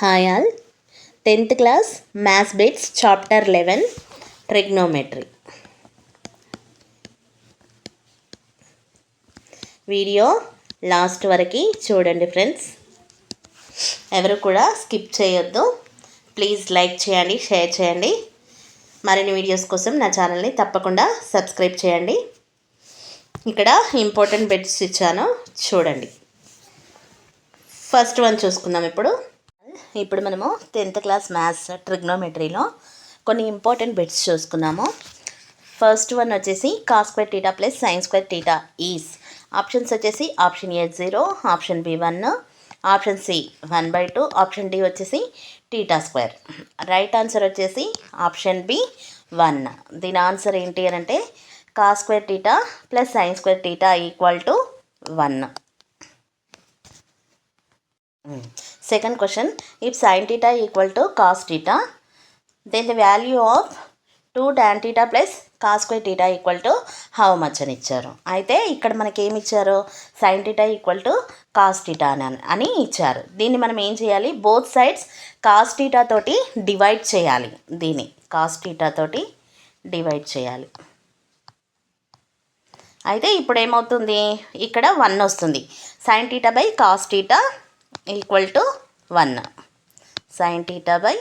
Hi all. 10th class maths bits chapter 11 trigonometry. Video last వరకు చూడండి friends. ఎవరు కూడా స్కిప్ చేయొద్దు. ప్లీజ్ లైక్ చేయండి, షేర్ చేయండి. మరిన్ని వీడియోస్ కోసం నా ఛానల్ని తప్పకుండా సబ్స్క్రైబ్ చేయండి. ఇక్కడ ఇంపార్టెంట్ బిట్స్ ఇచ్చాను, చూడండి. ఫస్ట్ వన్ చూసుకుందాం. ఇప్పుడు మనము 10th క్లాస్ మ్యాథ్స్ ట్రిగ్నోమెట్రీలో కొన్ని ఇంపార్టెంట్ బిట్స్ చూసుకున్నాము. ఫస్ట్ వన్ వచ్చేసి cos square theta plus sine square theta is. Options వచ్చేసి option A 0, option B 1, option C 1/2, option D వచ్చేసి టీటా స్క్వేర్. రైట్ ఆన్సర్ వచ్చేసి ఆప్షన్ బి 1. దీని ఆన్సర్ ఏంటి అని అంటే cos square theta plus sine square theta equal to 1. Second question, if sin theta equal to cos theta, then the value of 2 tan theta plus cos square theta equal to how much అని ఇచ్చారు. అయితే ఇక్కడ మనకి ఏమి ఇచ్చారు, sin theta equal to cos theta అని ఇచ్చారు. దీన్ని మనం ఏం చేయాలి, బోత్ సైడ్స్ cos theta తోటి డివైడ్ చేయాలి. దీన్ని cos theta తోటి డివైడ్ చేయాలి. అయితే ఇప్పుడు ఏమవుతుంది, ఇక్కడ 1 వస్తుంది. sin theta by cos theta equal to 1. sin theta by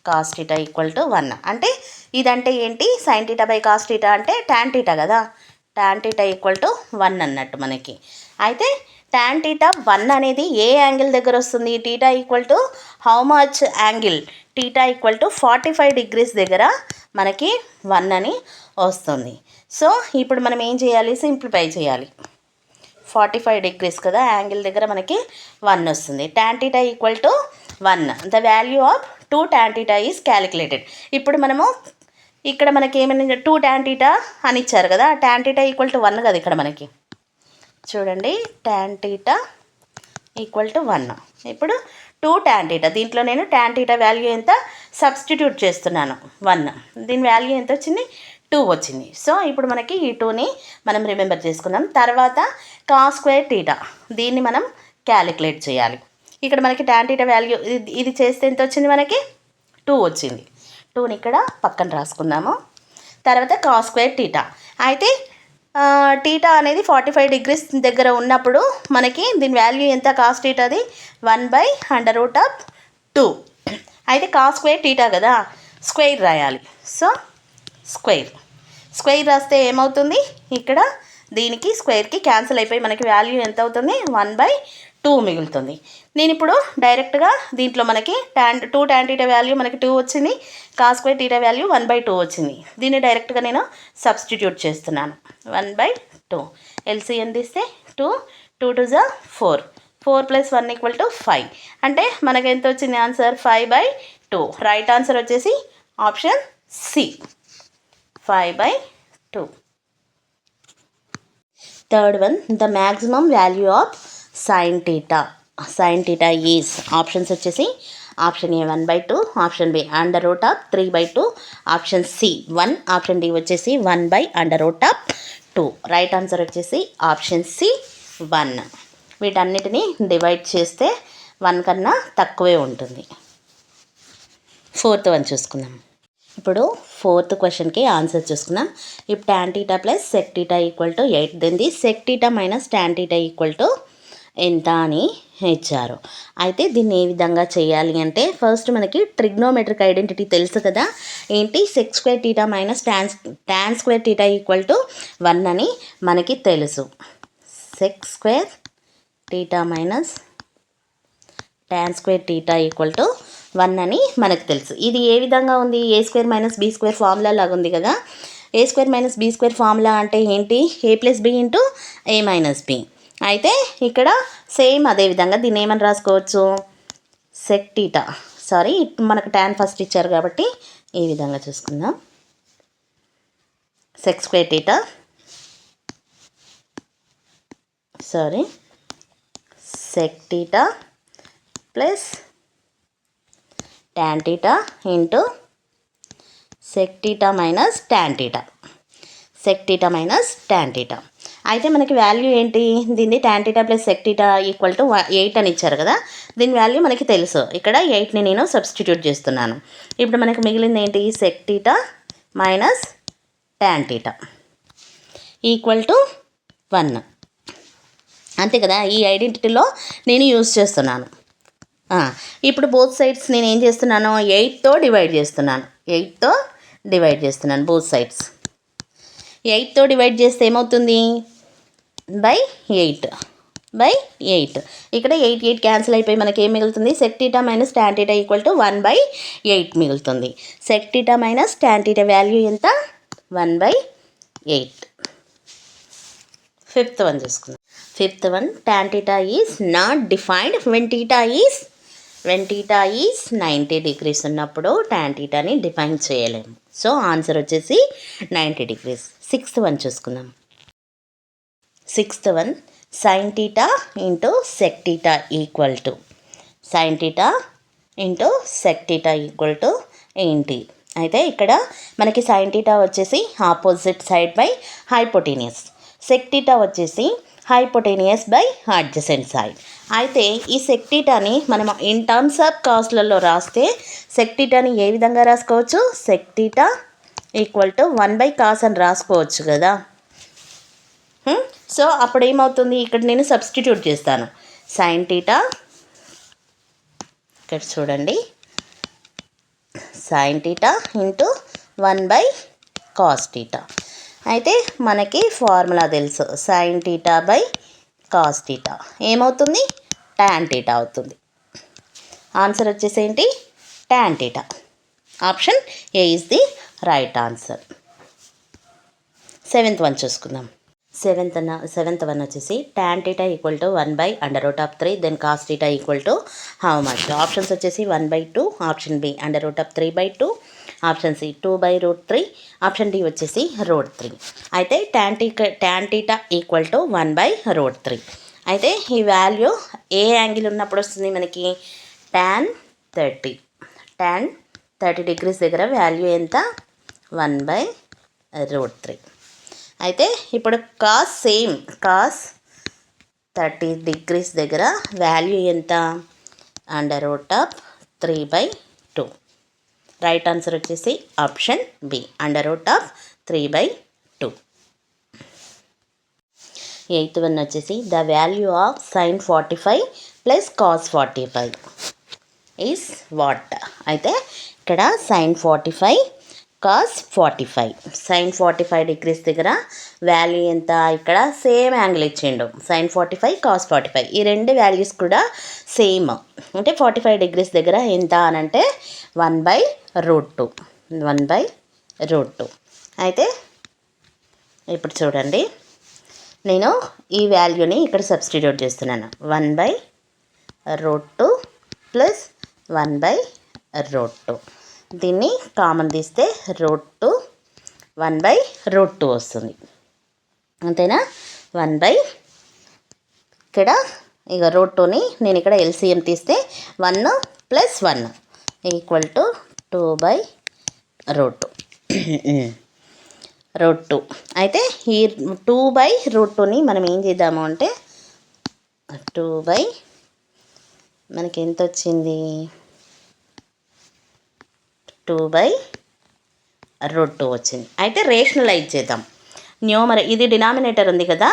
cos theta equal to 1 అంటే ఇదంటే ఏంటి, sin theta by cos theta అంటే tan theta కదా, tan theta ఈక్వల్ టు 1 అన్నట్టు మనకి. అయితే tan theta 1 అనేది ఏ యాంగిల్ దగ్గర వస్తుంది, theta equal to how much angle, theta equal to 45 degrees దగ్గర మనకి 1 అని వస్తుంది. సో ఇప్పుడు మనం ఏం చేయాలి, సింప్లిఫై చేయాలి. 45 degrees కదా యాంగిల్ దగ్గర మనకి 1 వస్తుంది. tan theta equal to 1. The value of 2 tan theta is calculated. ఇప్పుడు మనము ఇక్కడ మనకి ఏమైనా 2 tan theta అని ఇచ్చారు కదా, tan theta ఈక్వల్ టు 1 కదా ఇక్కడ మనకి. చూడండి, tan theta ఈక్వల్ టు 1. ఇప్పుడు 2 tan theta, దీంట్లో నేను tan theta వాల్యూ ఎంత సబ్స్టిట్యూట్ చేస్తున్నాను, 1. దీని వాల్యూ ఎంత వచ్చింది, 2 వచ్చింది. సో ఇప్పుడు మనకి ఈ 2ని మనం రిమెంబర్ చేసుకుందాం. తర్వాత కాస్ స్క్వేర్ టీటా, దీన్ని మనం క్యాలిక్యులేట్ చేయాలి. ఇక్కడ మనకి tan theta వాల్యూ ఇది చేస్తే ఎంత వచ్చింది, మనకి 2 వచ్చింది. 2ని ఇక్కడ పక్కన రాసుకుందాము. తర్వాత కాస్ స్క్వేర్ టీటా, అయితే టీటా అనేది 45 degrees దగ్గర ఉన్నప్పుడు మనకి దీని వాల్యూ ఎంత, కాస్ టీటాది 1/√2. అయితే కాస్ స్క్వేర్ టీటా కదా, స్క్వేర్ రాయాలి. సో స్క్వేర్ రాస్తే ఏమవుతుంది, ఇక్కడ దీనికి స్క్వేర్కి క్యాన్సిల్ అయిపోయి మనకి వాల్యూ ఎంత అవుతుంది, 1/2 మిగులుతుంది. నేను ఇప్పుడు డైరెక్ట్గా దీంట్లో మనకి 2 tan theta వాల్యూ మనకి 2 వచ్చింది, కాస్ స్క్వేర్ టీటా వాల్యూ 1/2 వచ్చింది. దీన్ని డైరెక్ట్గా నేను సబ్స్టిట్యూట్ చేస్తున్నాను. 1/2 ఎల్సిఎం తీస్తే 2 2 2 జా 4, 4 + 1 = 5. అంటే మనకి ఎంత వచ్చింది ఆన్సర్, 5/2. రైట్ ఆన్సర్ వచ్చేసి option C, 5/2. Third one, the maximum value of sin theta is. Options వచ్చేసి option A 1/2, option B √3/2, option C 1, option D వచ్చేసి 1/√2. రైట్ ఆన్సర్ వచ్చేసి ఆప్షన్ సి 1. వీటన్నిటిని డివైడ్ చేస్తే 1 కన్నా తక్కువే ఉంటుంది. ఫోర్త్ వన్ చూసుకుందాం. ఇప్పుడు ఫోర్త్ క్వశ్చన్కి ఆన్సర్ చూసుకుందాం. If tan theta plus sec theta equal to 8, then the sec theta minus tan theta equal to ఎంత అని ఇచ్చారు. అయితే దీన్ని ఏ విధంగా చేయాలి అంటే, ఫస్ట్ మనకి ట్రిగ్నోమెట్రిక్ ఐడెంటిటీ తెలుసు కదా, ఏంటి, sec square theta minus tan square theta equal to 1 అని మనకి తెలుసు. sec square theta minus tan square theta equal to 1 అని మనకు తెలుసు. ఇది ఏ విధంగా ఉంది, a² - b² ఫార్ములా లాగా ఉంది కదా. a² - b² ఫార్ములా అంటే ఏంటి, a + b × a - b. అయితే ఇక్కడ సేమ్ అదే విధంగా దీన్ని ఏమని రాసుకోవచ్చు, sec theta, సారీ మనకు tan ఫస్ట్ ఇచ్చారు కాబట్టి ఈ విధంగా చూసుకుందాం. sec square theta, sorry sec theta plus tan theta into sec theta minus tan theta, sec theta minus tan theta. అయితే మనకి వాల్యూ ఏంటి, దీన్ని tan θ + sec θ = 8 అని ఇచ్చారు కదా, దీని వాల్యూ మనకి తెలుసు. ఇక్కడ 8ని నేను సబ్స్టిట్యూట్ చేస్తున్నాను. ఇప్పుడు మనకి మిగిలింది ఏంటి, sec θ మైనస్ tan θ = 1. అంతే కదా, ఈ ఐడెంటిటీలో నేను యూజ్ చేస్తున్నాను. ఇప్పుడు బోత్ సైడ్స్ నేను ఏం చేస్తున్నాను, 8తో డివైడ్ చేస్తున్నాను. 8తో డివైడ్ చేస్తున్నాను బోత్ సైడ్స్. 8తో డివైడ్ చేస్తే ఏమవుతుంది, /8 ఇక్కడ 8 8 క్యాన్సిల్ అయిపోయి మనకి ఏం మిగులుతుంది, sec θ మైనస్ tan θ = 1/8 మిగులుతుంది. sec θ మైనస్ tan θ వాల్యూ ఎంత, 1/8. ఫిఫ్త్ వన్ చూసుకుందాం. Fifth one, tan θ is not defined when θ is 90 degrees ఉన్నప్పుడు tan θని డిఫైన్ చేయలేము. సో ఆన్సర్ వచ్చేసి 90 degrees. సిక్స్త్ వన్ చూసుకుందాం. Sixth one, sin θ × sec θ = sin θ × sec θ ఏంటి. అయితే ఇక్కడ మనకి sin θ వచ్చేసి opposite side by hypotenuse, sec θ వచ్చేసి హైపోటెనియస్ బై అడ్జసెంట్ సైడ్. అయితే ఈ sec θని మనం ఇన్ టర్మ్స్ ఆఫ్ కాస్ట్లలో రాస్తే sec θని ఏ విధంగా రాసుకోవచ్చు, sec θ = 1/cos అని రాసుకోవచ్చు కదా. సో అప్పుడు ఏమవుతుంది, ఇక్కడ నేను సబ్స్టిట్యూట్ చేస్తాను. sin θ, ఇక్కడ చూడండి, sin θ × 1/cos θ. అయితే మనకి ఫార్ములా తెలుసు, sin θ cos θ ఏమవుతుంది, tan θ అవుతుంది. ఆన్సర్ వచ్చేసి ఏంటి, tan θ. Option A is the right answer. Seventh one చూసుకుందాం. సెవెంత్ వన్ వచ్చేసి tan θ = 1/√3, then cos θ = how much. Options వచ్చేసి 1/2, option B √3/2, option C 2/√3, option D వచ్చేసి √3. అయితే tan θ = 1/√3. అయితే ఈ వాల్యూ ఏ యాంగిల్ ఉన్నప్పుడు వస్తుంది మనకి, tan 30 degrees దగ్గర వాల్యూ ఎంత, 1/√3. అయితే ఇప్పుడు cos 30 degrees దగ్గర వాల్యూ ఎంత, √3/2. రైట్ ఆన్సర్ వచ్చేసి ఆప్షన్ బి √3/2. ఎయిత్ వన్ వచ్చేసి the value of sin 45 + cos 45 is what. అయితే ఇక్కడ sin 45 cos 45, sin 45 degrees దగ్గర వాల్యూ ఎంత, ఇక్కడ సేమ్ యాంగిల్ ఇచ్చిండు, sin 45 cos 45, ఈ రెండు వాల్యూస్ కూడా సేమ్. అంటే 45 degrees దగ్గర ఎంత అని అంటే 1/√2. అయితే ఇప్పుడు చూడండి, నేను ఈ వాల్యూని ఇక్కడ సబ్స్టిట్యూట్ చేస్తున్నాను. 1/√2 + 1/√2. దీన్ని కామన్ తీస్తే √2 1/√2 వస్తుంది. అంతేనా, ఇక్కడ ఇక √2ని నేను ఇక్కడ ఎల్సిఎం తీస్తే 1 + 1 = 2/√2. అయితే ఈ 2/√2ని మనం ఏం చేద్దాము అంటే, మనకి ఎంత వచ్చింది, 2/√2 వచ్చింది. అయితే రేషనలైజ్ చేద్దాం. ఇది డినామినేటర్ ఉంది కదా,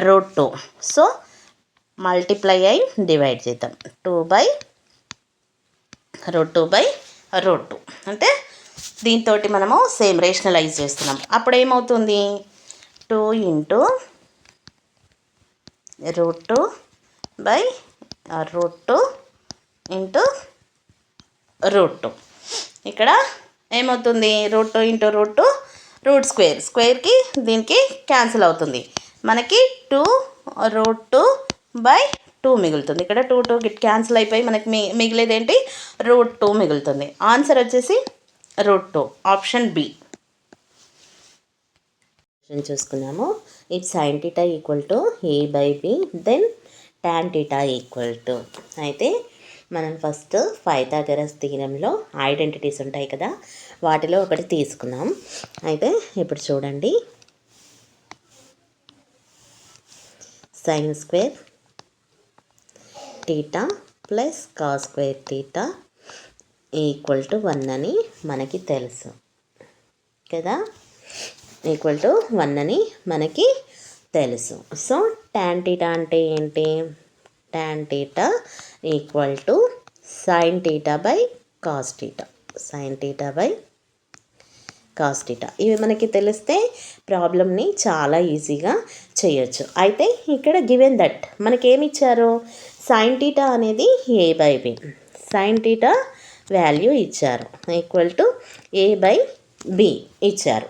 √2, సో మల్టిప్లై అయి డివైడ్ చేద్దాం. 2/√2 అంటే దీంతో మనము సేమ్ రేషనలైజ్ చేస్తున్నాం. అప్పుడు ఏమవుతుంది, 2 × √2/√2 ఇక్కడ ఏమవుతుంది, √2 × స్క్వేర్కి దీనికి క్యాన్సిల్ అవుతుంది. మనకి 2√2/2 మిగులుతుంది. ఇక్కడ 2 క్యాన్సిల్ అయిపోయి మనకి మిగిలేది ఏంటి, √2 మిగులుతుంది. ఆన్సర్ వచ్చేసి √2, ఆప్షన్ బి. చూసుకున్నాము. If sin θ = a/b, then tan θ = అయితే మనం ఫస్ట్ పైథాగరస్ థీరంలో ఐడెంటిటీస్ ఉంటాయి కదా, వాటిలో ఒకటి తీసుకున్నాం. అయితే ఇప్పుడు చూడండి, sign square theta plus cos square theta equal to 1 అని మనకి తెలుసు కదా. ఈక్వల్ టు 1 అని మనకి తెలుసు. సో టాన్ టీటా అంటే ఏంటి? Tan theta equal to sine theta by cos theta. Sine theta by cos theta. ఇవి మనకి తెలిస్తే ప్రాబ్లమ్ని చాలా ఈజీగా చేయొచ్చు. అయితే ఇక్కడ గివెన్ దట్ మనకేమి ఇచ్చారు? సైన్ టీటా అనేది A by B. Sine theta value ఇచ్చారు equal to A by B ఇచ్చారు,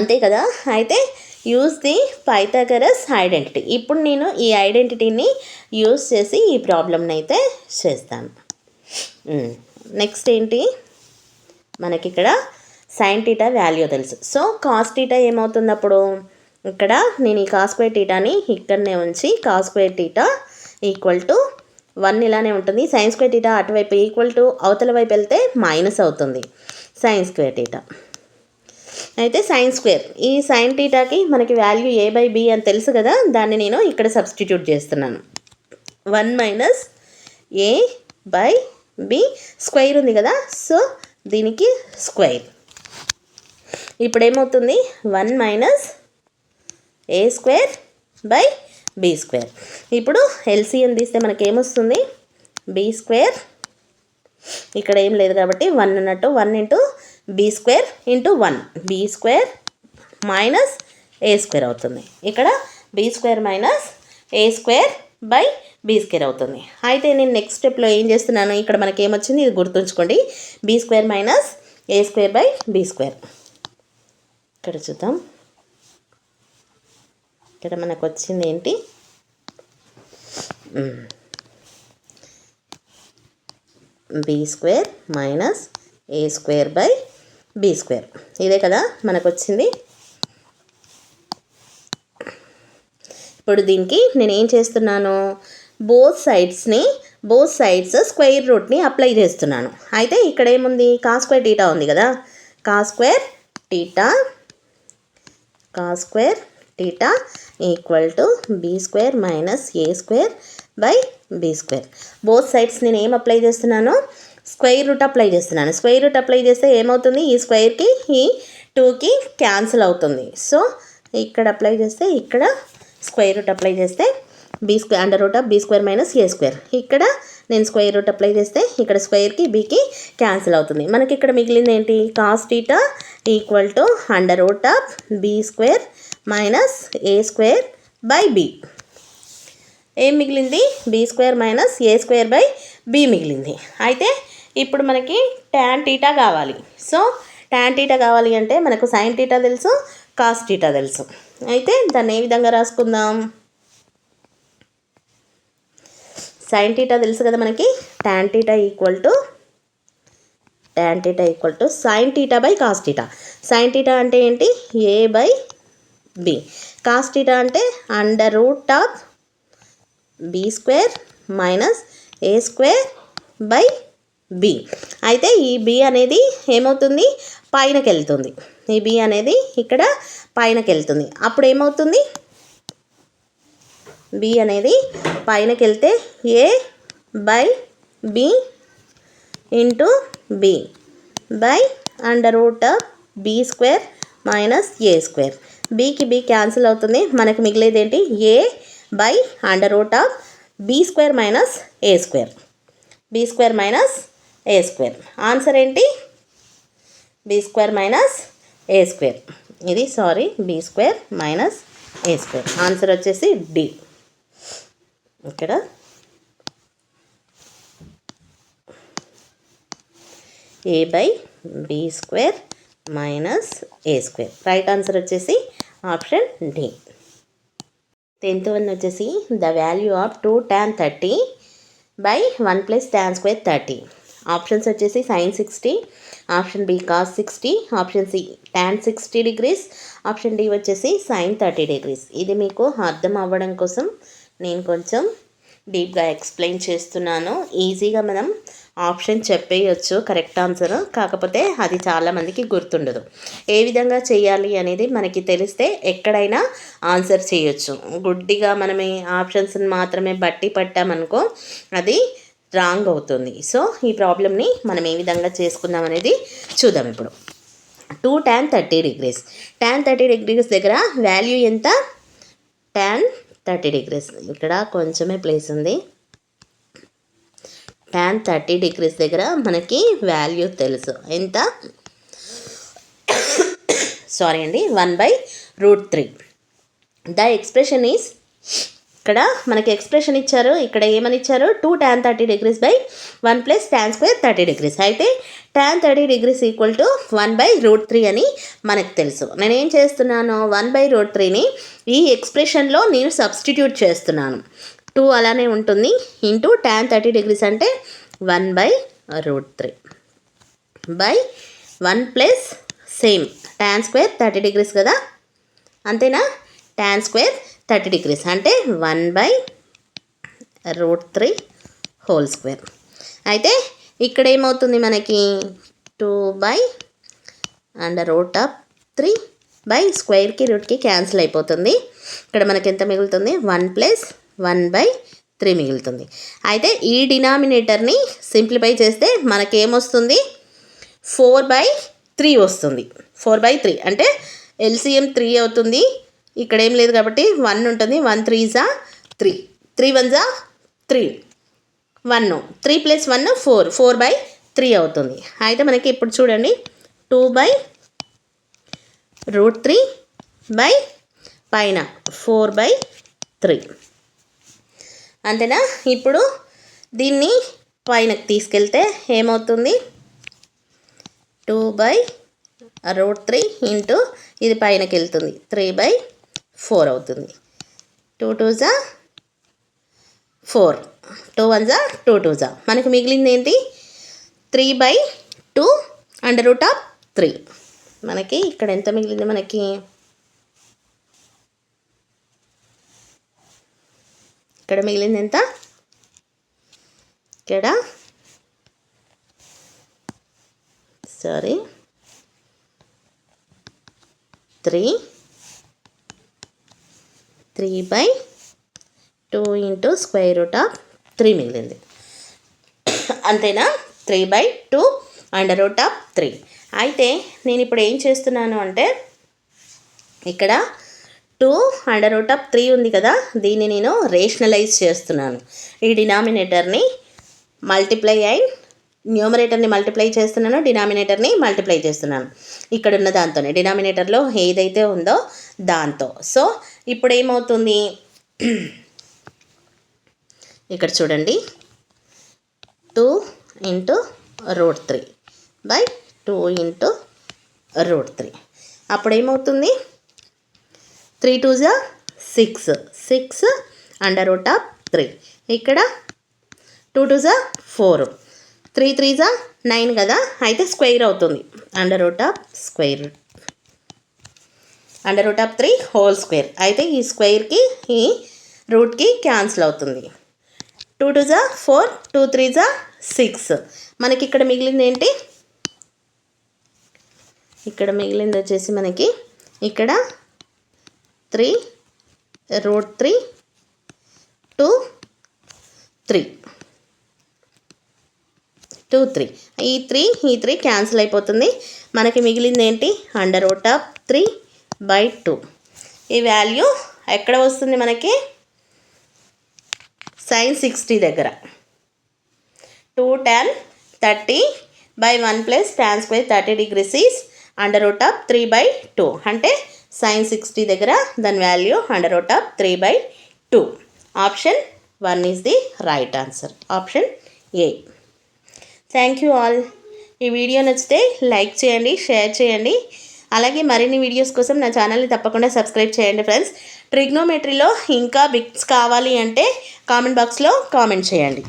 అంతే కదా. అయితే యూజ్ ది పైథాగరస్ ఐడెంటిటీ. ఇప్పుడు నేను ఈ ఐడెంటిటీని యూజ్ చేసి ఈ ప్రాబ్లమ్ని అయితే చేస్తాను. నెక్స్ట్ ఏంటి? మనకి ఇక్కడ సైన్ టీటా వాల్యూ తెలుసు. సో కాస్ టీటా ఏమవుతుంది అప్పుడు? ఇక్కడ నేను ఈ కాస్ స్క్వేర్ టీటాని ఇక్కడనే ఉంచి cos square theta equal to 1 ఇలానే ఉంటుంది. సైన్ స్క్వేర్ టీటా అటువైపు ఈక్వల్ టు అవతల వైపు వెళ్తే మైనస్ అవుతుంది సైన్ స్క్వేర్ టీటా. అయితే సైన్ స్క్వేర్, ఈ సైన్ టీటాకి మనకి వాల్యూ ఏ బై బి అని తెలుసు కదా, దాన్ని నేను ఇక్కడ సబ్స్టిట్యూట్ చేస్తున్నాను. 1 minus A by B square ఉంది కదా, సో దీనికి స్క్వేర్. ఇప్పుడు ఏమవుతుంది? 1 minus A square by B square. ఇప్పుడు ఎల్సిఎం తీస్తే మనకి ఏమొస్తుంది? B square. ఇక్కడ ఏం లేదు కాబట్టి 1 ఉన్నట్టు 1 into B square into 1, B square minus A square అవుతుంది. ఇక్కడ B square minus A square by B square అవుతుంది. అయితే నేను నెక్స్ట్ స్టెప్లో ఏం చేస్తున్నాను? ఇక్కడ మనకి ఏమొచ్చింది ఇది గుర్తుంచుకోండి. B square minus A square by B square. ఇక్కడ చూద్దాం. ఇక్కడ మనకు వచ్చింది ఏంటి? B square minus A square by B square. ఇదే కదా మనకు వచ్చింది. ఇప్పుడు దీనికి నేను ఏం చేస్తున్నాను? బోత్ సైడ్స్ స్క్వేర్ రూట్ని అప్లై చేస్తున్నాను. అయితే ఇక్కడ ఏముంది? కాస్ స్క్వేర్ టీటా ఉంది కదా, cos square theta equal to B square minus A square by B square. Both sides నేను ఏం అప్లై చేస్తున్నాను? స్క్వేర్ రూట్ అప్లై చేస్తున్నాను. స్క్వేర్ రూట్ అప్లై చేస్తే ఏమవుతుంది? ఈ స్క్వేర్కి ఈ 2కి క్యాన్సిల్ అవుతుంది. సో ఇక్కడ అప్లై చేస్తే, ఇక్కడ స్క్వేర్ రూట్ అప్లై చేస్తే B square under root of B square minus A square. ఇక్కడ నేను స్క్వేర్ రూట్ అప్లై చేస్తే ఇక్కడ స్క్వేర్కి బీకి క్యాన్సిల్ అవుతుంది. మనకి ఇక్కడ మిగిలింది ఏంటి? Cos theta equal to under root of B square minus A square by B. ఏం మిగిలింది? B square minus A square by B మిగిలింది. అయితే ఇప్పుడు మనకి టాన్ టీటా కావాలి. సో టాన్ టీటా కావాలి అంటే మనకు సైన్ టీటా తెలుసు, కాస్ టీటా తెలుసు. అయితే దాన్ని ఏ విధంగా రాసుకుందాం? సైన్ టీటా తెలుసు కదా మనకి. Tan theta equal to sine theta by cos theta. Sine theta అంటే ఏంటి? A by B. Cos theta అంటే under root of B square minus A square by B. అయితే ఈ బి అనేది ఏమవుతుంది? పైనకి వెళ్తుంది. ఈ బి అనేది ఇక్కడ పైనకి వెళ్తుంది. అప్పుడు ఏమవుతుంది? బి అనేది పైనకి వెళ్తే A by B into B by under root of B square minus A square. బీకి బి క్యాన్సిల్ అవుతుంది. మనకి మిగిలేది ఏంటి? A by under root of B square minus A square. B square minus A square. Answer ఏంటి? B square minus A square. ఇది B square minus A square. Answer వచ్చేసి D. ఇక్కడ A by B square minus A square. Right answer వచ్చేసి option D. 10th one వచ్చేసి the value of 2 tan 30 by 1 plus tan square 30. Options వచ్చేసి sine 60, option B cos 60, option C tan 60 degrees, option D వచ్చేసి sine 30 degrees. ఇది మీకు అర్థం అవ్వడం కోసం నేను కొంచెం డీప్గా ఎక్స్ప్లెయిన్ చేస్తున్నాను. ఈజీగా మనం ఆప్షన్ చెప్పేయచ్చు కరెక్ట్ ఆన్సర్, కాకపోతే అది చాలామందికి గుర్తుండదు. ఏ విధంగా చేయాలి అనేది మనకి తెలిస్తే ఎక్కడైనా ఆన్సర్ చేయొచ్చు. గుడ్డిగా మనం ఈ ఆప్షన్స్ని మాత్రమే బట్టి పట్టామనుకో అది రాంగ్ అవుతుంది. సో ఈ ప్రాబ్లమ్ని మనం ఏ విధంగా చేసుకుందాం అనేది చూద్దాం. ఇప్పుడు 2 tan 30 degrees. tan 30 degrees దగ్గర వాల్యూ ఎంత? tan 30 degrees. ఇక్కడ కొంచెమే ప్లేస్ ఉంది. tan 30 degrees దగ్గర మనకి వాల్యూ తెలుసు ఎంత? సారీ అండి, 1/√3. ద ఎక్స్ప్రెషన్ ఈజ్, ఇక్కడ మనకి ఎక్స్ప్రెషన్ ఇచ్చారు. ఇక్కడ ఏమని ఇచ్చారు? 2 tan 30 degrees by 1 plus tan square 30 degrees. అయితే tan 30 degrees ఈక్వల్ టు 1/√3 అని మనకు తెలుసు. నేనేం చేస్తున్నాను? 1/√3ని ఈ ఎక్స్ప్రెషన్లో నేను సబ్స్టిట్యూట్ చేస్తున్నాను. 2 అలానే ఉంటుంది ఇంటూ tan 30 degrees అంటే 1/√3 by 1 plus same tan square 30 degrees కదా, అంతేనా? tan square 30 degrees అంటే 1/√3 హోల్ స్క్వేర్. అయితే ఇక్కడ ఏమవుతుంది మనకి? 2/√3 బై స్క్వేర్కి రూట్కి క్యాన్సిల్ అయిపోతుంది. ఇక్కడ మనకి ఎంత మిగులుతుంది? 1 ప్లస్ 1/3 మిగులుతుంది. అయితే ఈ డినామినేటర్ని సింప్లిఫై చేస్తే మనకేమొస్తుంది? 4/3 వస్తుంది. 4/3 అంటే ఎల్సిఎం 3 అవుతుంది. ఇక్కడ ఏం లేదు కాబట్టి 1 ఉంటుంది. 1 3s 3, 3 1s 3, 1 3 ప్లస్ 1 4, 4/3 అవుతుంది. అయితే మనకి ఇప్పుడు చూడండి 2/√3 బై పైన 4/3 అంతేనా? ఇప్పుడు దీన్ని పైనకి తీసుకెళ్తే ఏమవుతుంది? 2/√3 ఇంటూ ఇది పైనకి వెళ్తుంది 3/4 అవుతుంది. 2 2s 4, 2 1s 2 2s. మనకు మిగిలింది ఏంటి? 3/2 √3. మనకి ఇక్కడ ఎంత మిగిలింది? మనకి ఇక్కడ మిగిలింది ఎంత? ఇక్కడ సారీ 3/2 ఇంటూ √3 మిగిలింది. అంతేనా? 3/2 √3. అయితే నేను ఇప్పుడు ఏం చేస్తున్నాను అంటే ఇక్కడ 2 √3 ఉంది కదా, దీన్ని నేను రేషనలైజ్ చేస్తున్నాను. ఈ డినామినేటర్ని మల్టిప్లై అండ్ న్యూమరేటర్ని మల్టిప్లై చేస్తున్నాను, డినామినేటర్ని మల్టిప్లై చేస్తున్నాను. ఇక్కడ ఉన్న దాంతోనే డినామినేటర్లో ఏదైతే ఉందో దాంతో. సో ఇప్పుడు ఏమవుతుంది? ఇక్కడ చూడండి 2 ఇంటూ √3 బై 2 ఇంటూ √3. అప్పుడు ఏమవుతుంది? 3 2s 6, 6 √3. ఇక్కడ 2 2s 4, 3 3s 9 కదా, అయితే స్క్వేర్ అవుతుంది. √3 హోల్ స్క్వేర్. అయితే ఈ స్క్వేర్కి ఈ రూట్కి క్యాన్సిల్ అవుతుంది. 2 2s 4, 2 3s 6. మనకి ఇక్కడ మిగిలింది ఏంటి? ఇక్కడ మిగిలింది వచ్చేసి మనకి ఇక్కడ 3√3 2 3 2 3. ఈ 3 క్యాన్సిల్ అయిపోతుంది. మనకి మిగిలింది ఏంటి? √3/2. ఈ వాల్యూ ఎక్కడ వస్తుంది మనకి? sin 60 దగ్గర 2 tan 30 by 1 plus tan square 30 degrees is √3/2. అంటే sin 60 దగ్గర దాని value √3/2. Option 1 is the right answer. Option A. Thank you all. ఈ వీడియో నచ్చితే లైక్ చేయండి, షేర్ చేయండి. అలాగే మరిన్ని వీడియోస్ కోసం నా ఛానల్ని తప్పకుండా సబ్స్క్రైబ్ చేయండి ఫ్రెండ్స్. ట్రిగ్నోమెట్రీలో ఇంకా బిట్స్ కావాలి అంటే కామెంట్ బాక్స్లో కామెంట్ చేయండి.